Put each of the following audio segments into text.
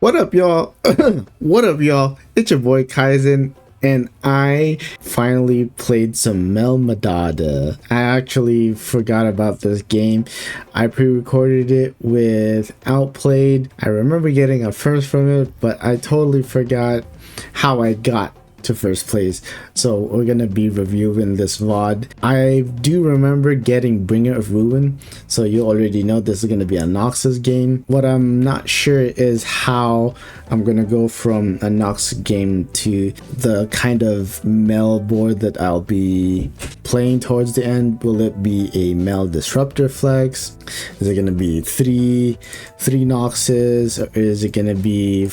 What up, y'all? What up, y'all? It's your boy Kaizen, and I finally played some Mel Madada. I actually forgot about this game. I pre-recorded it with Outplayed. I remember getting a first from it, but I totally forgot how I got to first place, so we're gonna be reviewing this VOD. I do remember getting Bringer of Ruin, so you already know this is gonna be a Noxus game. What I'm not sure is how I'm gonna go from a Nox game to the kind of Mel board that I'll be playing towards the end. Will it be a Mel Disruptor Flex? Is it gonna be three Noxes, or is it gonna be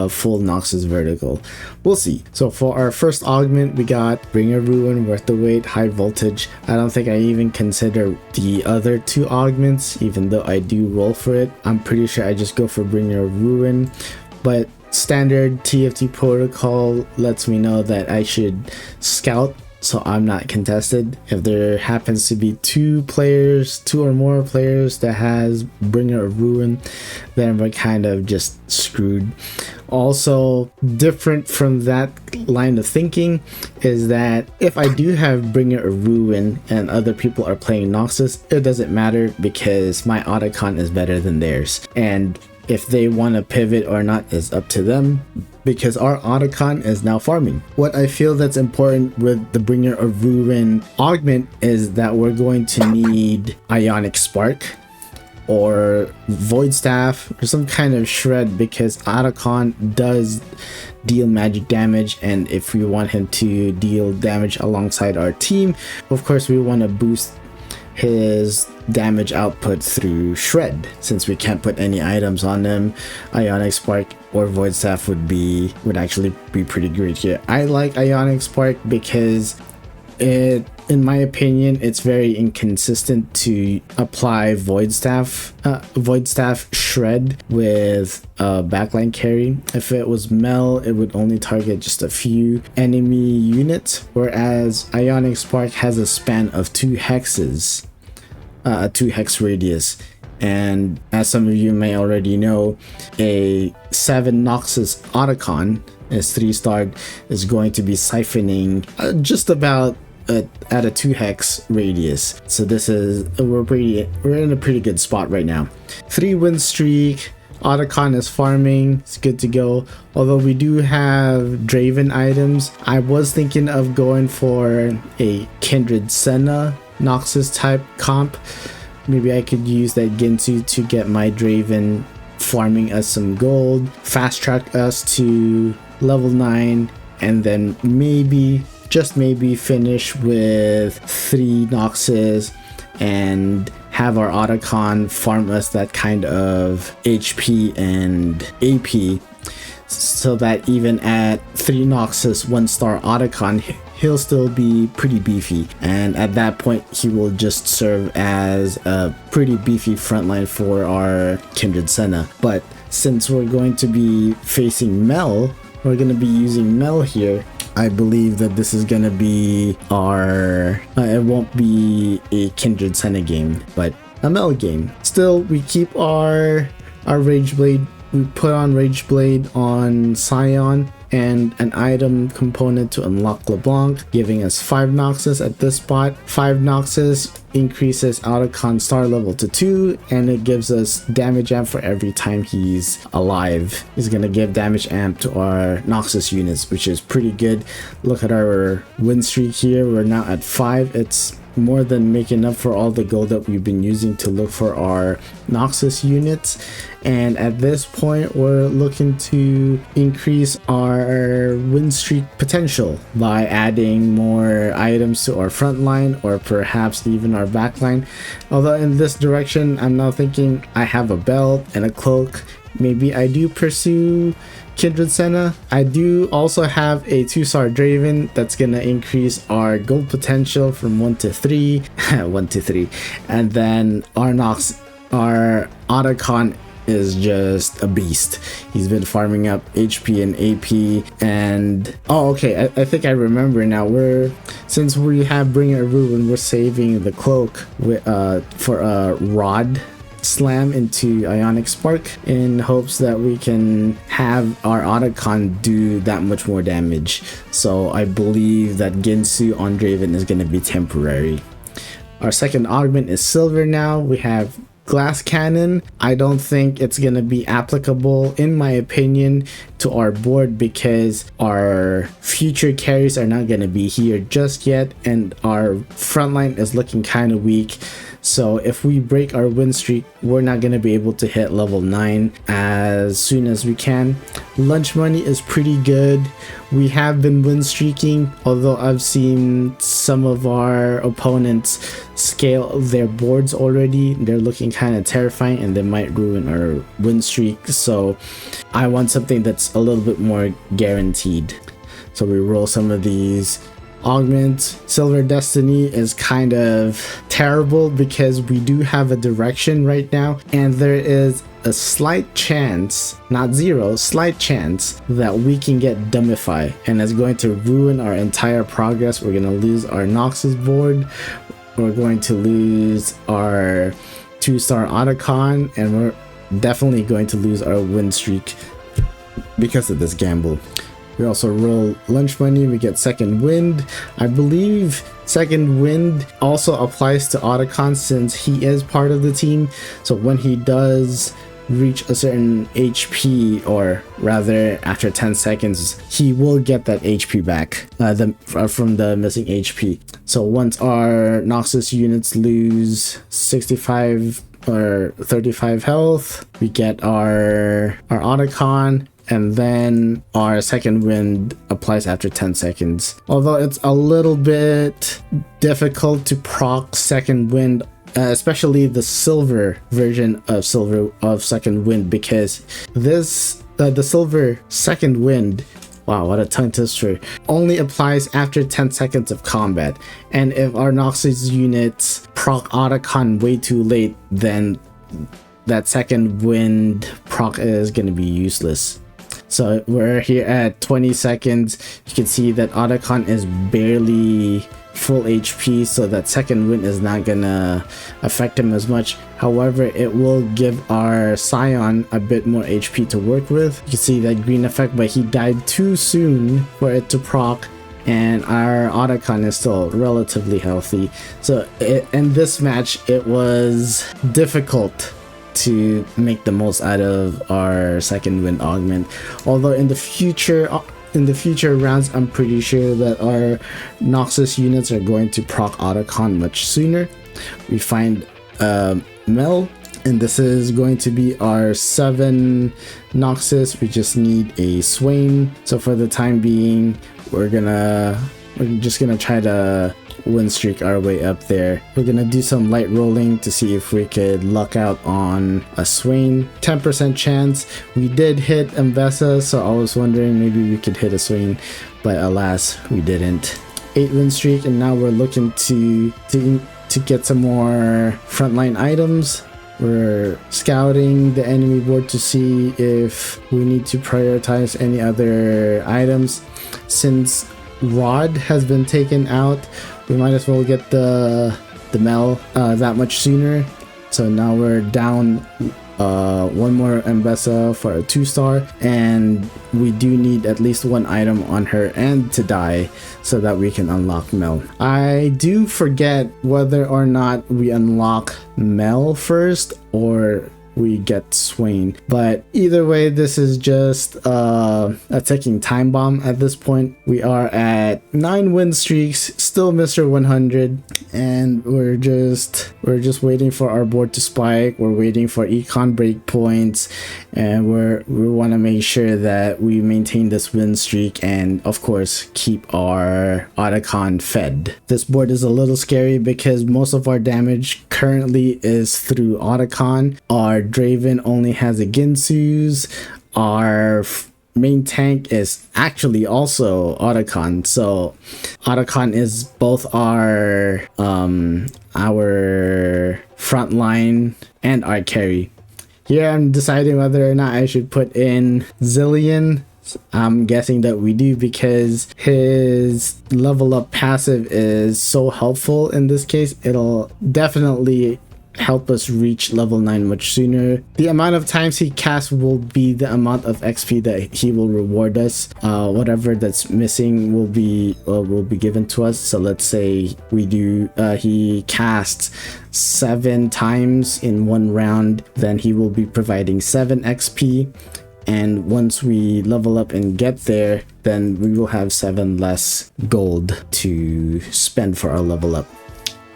full Noxus vertical? We'll see. So for our first augment, we got Bringer Ruin, Worth the Wait, High Voltage. I don't think I even consider the other two augments, even though I do roll for it. I'm pretty sure I just go for Bringer Ruin, but standard TFT protocol lets me know that I should scout so I'm not contested. If there happens to be two or more players that has Bringer of Ruin, then we're kind of just screwed. Also, different from that line of thinking is that if I do have Bringer of Ruin and other people are playing Noxus, it doesn't matter because my Otacon is better than theirs. And if they want to pivot or not is up to them, because our Otacon is now farming. What I feel that's important with the Bringer of Ruin augment is that we're going to need Ionic Spark or Void Staff or some kind of shred, because Otacon does deal magic damage, and if we want him to deal damage alongside our team, of course we want to boost his damage output through shred. Since we can't put any items on him, Ionic Spark or Void Staff would actually be pretty great here. I like Ionic Spark because in my opinion, it's very inconsistent to apply Void Staff shred with backline carry. If it was Mel, it would only target just a few enemy units, whereas Ionic Spark has a span of 2 hexes, a 2 hex radius. And as some of you may already know, a 7 Noxus Otacon is 3-starred is going to be siphoning just about at a 2 hex radius. So this is we're in a pretty good spot right now. 3 win streak. Otacon is farming, it's good to go. Although we do have Draven items, I was thinking of going for a Kindred Senna Noxus type comp. Maybe I could use that Ginsu to get my Draven farming us some gold, fast track us to level 9, and then maybe, just maybe, finish with 3 Noxes and have our Otacon farm us that kind of HP and AP, so that even at 3 Noxes 1-star Otacon, he'll still be pretty beefy, and at that point he will just serve as a pretty beefy frontline for our Kindred Senna. But since we're going to be facing Mel, we're going to be using Mel here. I believe that this is gonna be our it won't be a Kindred Senna game, but a Mel game. Still, we keep our Rage Blade. We put on Rage Blade on Scion and an item component to unlock LeBlanc, giving us 5 Noxes at this spot. 5 Noxes increases Otacon star level to 2, and it gives us damage amp for every time he's alive. He's gonna give damage amp to our Noxus units, which is pretty good. Look at our win streak here. We're now at 5. It's more than making up for all the gold that we've been using to look for our Noxus units. And at this point, we're looking to increase our win streak potential by adding more items to our front line, or perhaps even our back line. Although in this direction, I'm now thinking I have a belt and a cloak. Maybe I do pursue Kindred Senna. I do also have a 2-star Draven that's gonna increase our gold potential from 1 to 3 1 to 3, and then our Otacon is just a beast. He's been farming up HP and AP, and I think I remember now. Since we have Bringer of Ruin, we're saving the cloak for a rod Slam into Ionic Spark in hopes that we can have our Otacon do that much more damage. So I believe that Ginsu on Draven is going to be temporary. Our second augment is silver now. We have Glass Cannon. I don't think it's gonna be applicable, in my opinion, to our board because our future carries are not gonna be here just yet, and our front line is looking kind of weak. So if we break our win streak, we're not going to be able to hit level 9 as soon as we can. Lunch money is pretty good. We have been win streaking, although I've seen some of our opponents scale their boards already. They're looking kind of terrifying and they might ruin our win streak. So I want something that's a little bit more guaranteed. So we roll some of these augments. Silver Destiny is kind of terrible because we do have a direction right now, and there is a slight chance, not zero, slight chance that we can get Dumbify, and it's going to ruin our entire progress. We're going to lose our Noxus board, we're going to lose our 2-star Otacon, and we're definitely going to lose our win streak because of this gamble. We also roll lunch money, we get second wind. I believe second wind also applies to Otacon since he is part of the team. So when he does reach a certain HP, or rather after 10 seconds, he will get that HP back from the missing HP. So once our Noxus units lose 65 or 35 health, we get our Otacon, and then our second wind applies after 10 seconds. Although it's a little bit difficult to proc second wind, especially the silver version of second wind, because this the silver second wind, wow, what a tongue twister, only applies after 10 seconds of combat. And if our Noxus units proc Otacon way too late, then that second wind proc is going to be useless. So we're here at 20 seconds. You can see that Otacon is barely full HP, so that second wind is not gonna affect him as much. However, it will give our Scion a bit more HP to work with. You can see that green effect, but he died too soon for it to proc, and our Otacon is still relatively healthy. So in this match, it was difficult to make the most out of our second wind augment. Although in the future rounds, I'm pretty sure that our Noxus units are going to proc Otacon much sooner. We find Mel, and this is going to be our 7 Noxus. We just need a Swain. So for the time being, we're just gonna try to win streak our way up there. We're gonna do some light rolling to see if we could luck out on a Swain. 10% chance. We did hit Mbessa, so I was wondering maybe we could hit a Swain, but alas, we didn't. 8 win streak, and now we're looking to get some more frontline items. We're scouting the enemy board to see if we need to prioritize any other items. Since Rod has been taken out, we might as well get the Mel that much sooner. So now we're down one more Mbessa for a 2-star, and we do need at least one item on her and to die so that we can unlock Mel. I do forget whether or not we unlock Mel first or we get Swain, but either way, this is just a ticking time bomb at this point. We are at 9 win streaks, still Mr. 100, and we're just waiting for our board to spike. We're waiting for econ breakpoints, and we want to make sure that we maintain this win streak and of course keep our Otacon fed. This board is a little scary because most of our damage currently is through Otacon. Our Draven only has a Ginsu's. Our main tank is actually also Otacon, so Otacon is both our front line and our carry. Here I'm deciding whether or not I should put in Zillion. I'm guessing that we do because his level up passive is so helpful in this case. It'll definitely help us reach level 9 much sooner. The amount of times he casts will be the amount of XP that he will reward us. Whatever that's missing will be given to us. So let's say we do he casts 7 times in 1 round, then he will be providing 7 XP. And once we level up and get there, then we will have 7 less gold to spend for our level up.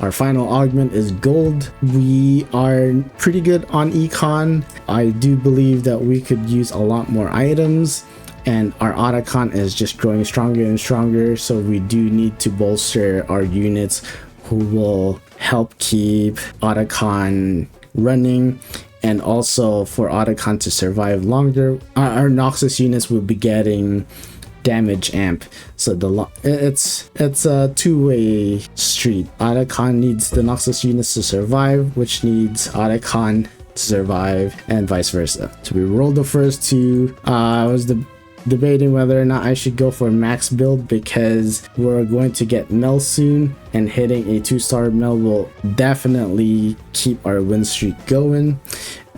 Our final augment is gold. We are pretty good on econ. I do believe that we could use a lot more items, and our Otacon is just growing stronger and stronger, so we do need to bolster our units who will help keep Otacon running. And also for Otacon to survive longer, our Noxus units will be getting damage amp. So it's a two-way street. Otacon needs the Noxus units to survive, which needs Otacon to survive, and vice versa. So we rolled the first 2. I was debating whether or not I should go for max build because we're going to get Mel soon, and hitting a 2-star Mel will definitely keep our win streak going.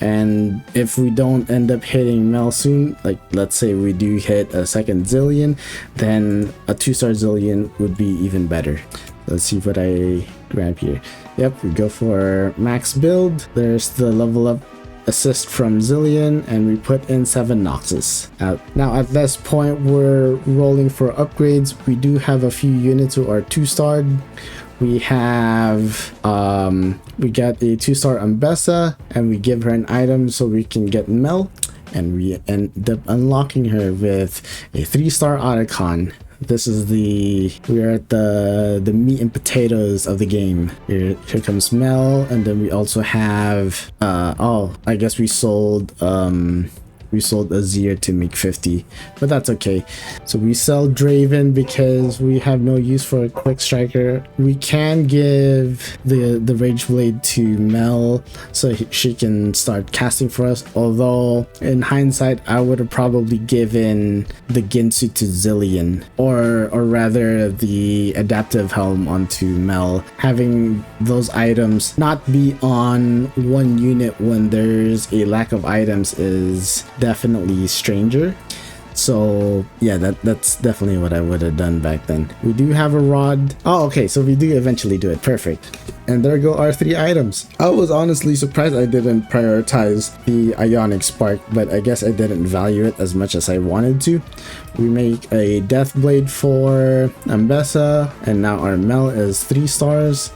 And if we don't end up hitting Mel soon, like let's say we do hit a second Zillion, then a 2-star Zillion would be even better. Let's see what I grab here. Yep, we go for max build. There's the level up assist from Zillion, and we put in 7 Noxus. Now at this point we're rolling for upgrades. We do have a few units who are 2-starred. We have we got a 2-star Ambessa, and we give her an item so we can get Mel, and we end up unlocking her with a 3-star Otacon. This is we are at the meat and potatoes of the game. Here comes Mel, and then we also have I guess we sold Azir to make 50, but that's okay. So we sell Draven because we have no use for a quick striker. We can give the Rage Blade to Mel so she can start casting for us, although in hindsight I would have probably given the Ginsu to Zillion, or rather the adaptive helm onto Mel. Having those items not be on one unit when there's a lack of items is definitely stranger. So yeah, that's definitely what I would have done back then. We do have a rod. Oh, okay, so we do eventually do it. Perfect. And there go our 3 items. I was honestly surprised I didn't prioritize the Ionic Spark, but I guess I didn't value it as much as I wanted to. We make a Death Blade for Ambessa, and now our Mel is 3 stars.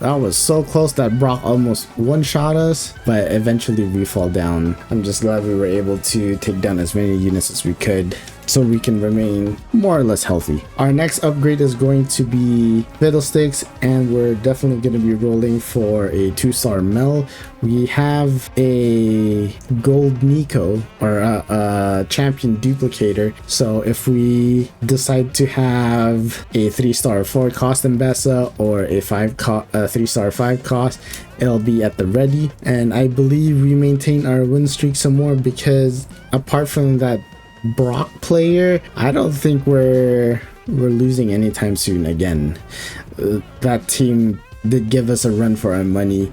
That was so close that Brock almost one-shot us, but eventually we fall down. I'm just glad we were able to take down as many units as we could so we can remain more or less healthy. Our next upgrade is going to be Fiddlesticks, and we're definitely going to be rolling for a 2-star Mel. We have a gold Nico, or a champion duplicator, so if we decide to have a 3-star 4 cost Ambessa or a 3-star 5 cost, it'll be at the ready. And I believe we maintain our win streak some more because apart from that Brock player, I don't think we're losing anytime soon again. That team did give us a run for our money,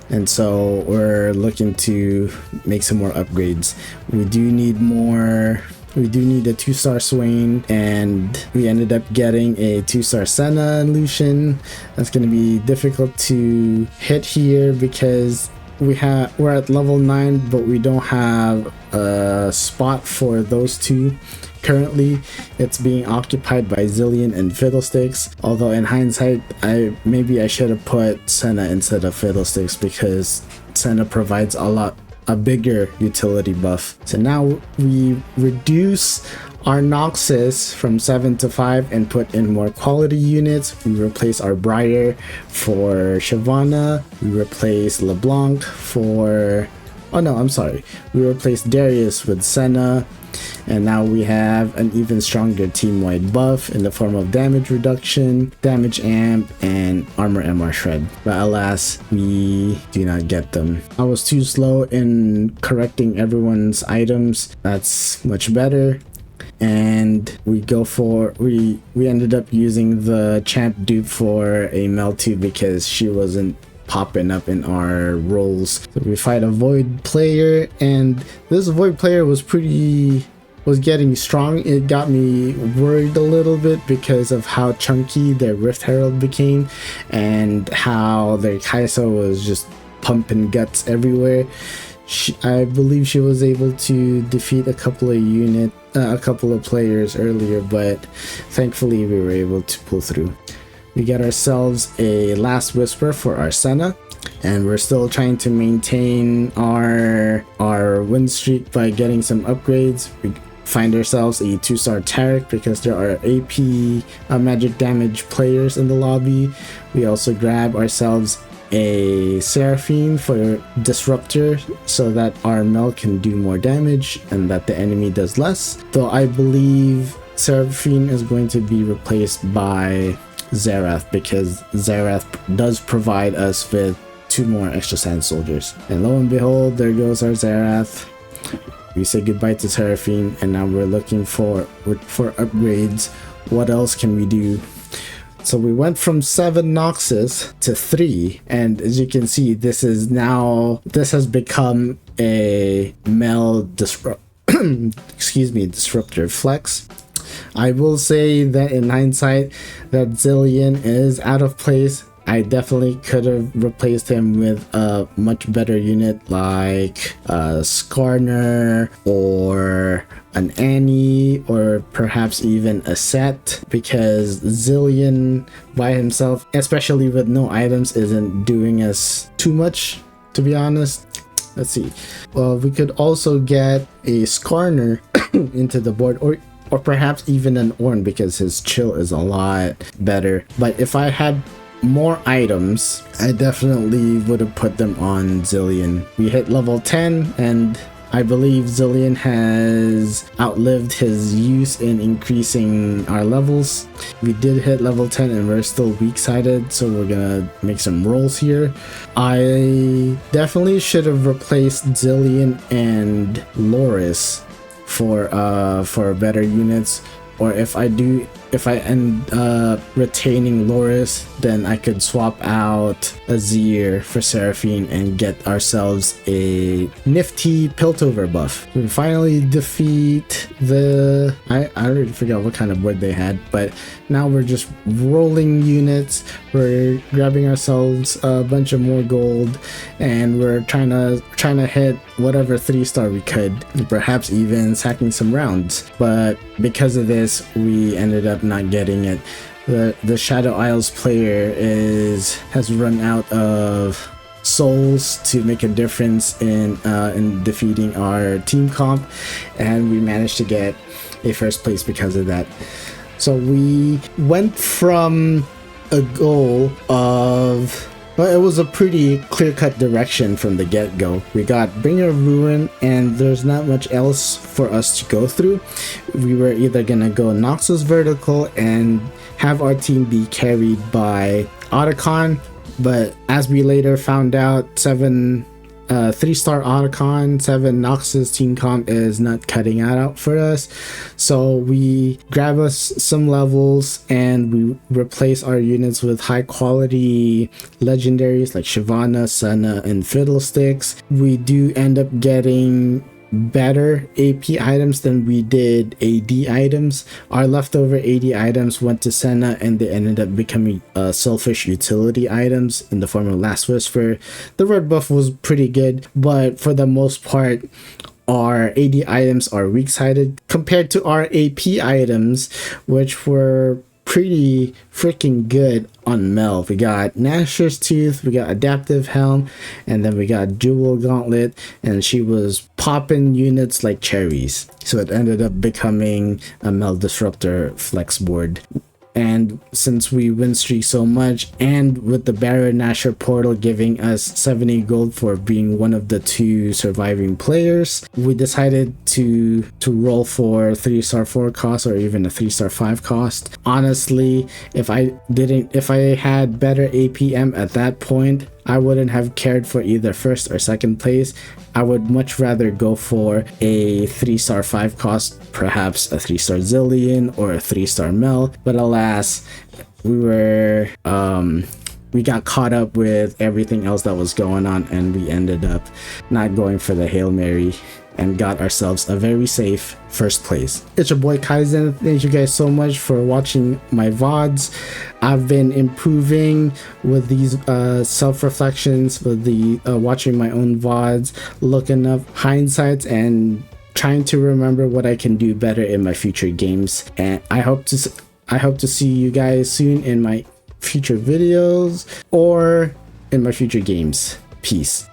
and so we're looking to make some more upgrades. We do need a 2-star Swain, and we ended up getting a 2-star Senna and Lucian. That's going to be difficult to hit here because we're at level 9, but we don't have a spot for those 2. Currently, it's being occupied by Zillion and Fiddlesticks, although in hindsight, maybe I should have put Senna instead of Fiddlesticks because Senna provides a bigger utility buff. So now we reduce our Noxus from 7 to 5 and put in more quality units. We replace our Briar for Shyvana. We replace LeBlanc for... Oh no, I'm sorry. We replaced Darius with Senna. And now we have an even stronger team-wide buff in the form of damage reduction, damage amp, and armor MR shred. But alas, we do not get them. I was too slow in correcting everyone's items. That's much better. And we ended up using the champ dupe for a Mel 2 because she wasn't popping up in our roles. So we fight a void player, and this void player was getting strong. It got me worried a little bit because of how chunky their Rift Herald became and how their Kai'Sa was just pumping guts everywhere. I believe she was able to defeat a couple of players earlier, but thankfully we were able to pull through. We got ourselves a Last Whisper for our Senna, and we're still trying to maintain our win streak by getting some upgrades. We find ourselves a 2-star Taric because there are AP magic damage players in the lobby. We also grab ourselves a Seraphine for Disruptor so that our Mel can do more damage and that the enemy does less. Though I believe Seraphine is going to be replaced by Xerath because Xerath does provide us with 2 more extra Sand Soldiers. And lo and behold, there goes our Xerath. We say goodbye to Seraphine, and now we're looking for upgrades. What else can we do? So we went from 7 Noxus to 3, and as you can see, this has become a Mel disruptor flex. I will say that in hindsight, that Zilean is out of place. I definitely could have replaced him with a much better unit like a Skarner or an Annie or perhaps even a Set, because Zilean by himself, especially with no items, isn't doing us too much, to be honest. Let's see. Well, we could also get a Skarner into the board, or perhaps even an Ornn because his chill is a lot better. But if I had more items, I definitely would have put them on Zilean. We hit level 10, and I believe Zilean has outlived his use in increasing our levels. We did hit level 10 and we're still weak-sided, so we're gonna make some rolls here. I definitely should have replaced Zilean and Loris for better units, or if I end up retaining Loris, then I could swap out Azir for Seraphine and get ourselves a nifty Piltover buff. We finally defeat the... I already forgot what kind of board they had, but now we're just rolling units. We're grabbing ourselves a bunch of more gold, and we're trying to hit whatever 3-star we could, perhaps even sacking some rounds. But because of this, we ended up not getting it. The Shadow Isles player has run out of souls to make a difference in defeating our team comp, and we managed to get a first place because of that. So we went from a goal of... Well, it was a pretty clear-cut direction from the get-go. We got Bringer of Ruin, and there's not much else for us to go through. We were either gonna go Noxus vertical and have our team be carried by Otacon, but as we later found out, 3-star Otacon, 7 Noxus team comp is not cutting it out for us. So we grab us some levels and we replace our units with high quality legendaries like Shyvana, Senna, and Fiddlesticks. We do end up getting better AP items than we did AD items. Our leftover AD items went to Senna, and they ended up becoming selfish utility items in the form of Last Whisper. The red buff was pretty good, but for the most part, our AD items are weak-sided compared to our AP items, which were pretty freaking good on Mel. We got Nashor's Tooth, we got Adaptive Helm, and then we got Jewel Gauntlet, and she was popping units like cherries. So it ended up becoming a Mel Disruptor flex board. And since we win streak so much, and with the Barrier Nashor portal giving us 70 gold for being one of the 2 surviving players, we decided to roll for 3-star 4 cost or even a 3-star 5 cost. Honestly, if I had better APM at that point, I wouldn't have cared for either first or second place. I would much rather go for a 3-star 5 cost, perhaps a 3-star Zilean or a 3-star Mel, but alas, we were we got caught up with everything else that was going on, and we ended up not going for the Hail Mary and got ourselves a very safe first place. It's your boy Kaizen. Thank you guys so much for watching my VODs. I've been improving with these self-reflections, with the watching my own VODs, looking up hindsights, and trying to remember what I can do better in my future games. And I hope to see you guys soon in my future videos or in my future games. Peace.